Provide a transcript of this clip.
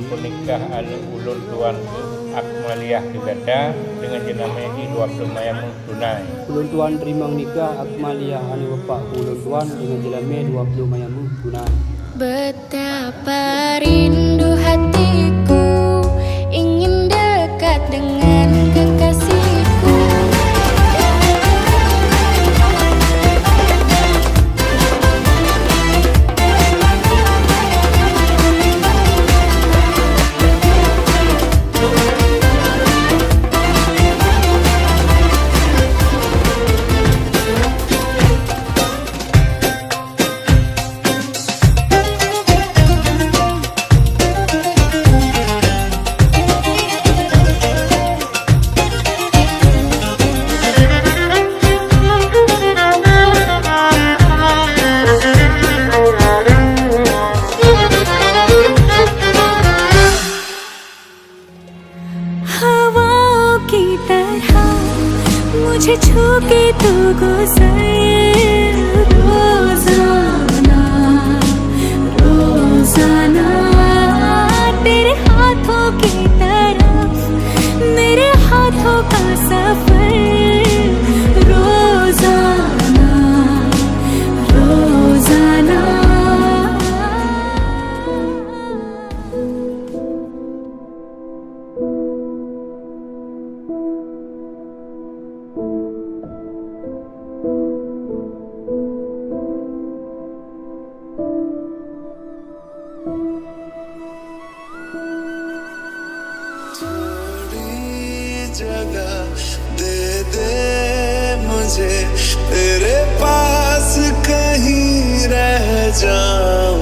punikah anu ulun tuan ke Akmaliah Kibada dengan jenama di 20 mayam tunai. Ulun tuan terima nikah Akmaliah anu bapak ulun tuan dengan jelame 20 mayam tunai. Betapa rindu hatiku ingin dekat dengan kekasihku. मुझे छू के तू गुजर रोजाना रोजाना तेरे हाथों की तरफ मेरे हाथों का सफर रोजाना रोजाना। जगह दे दे मुझे तेरे पास कहीं रह जाऊं।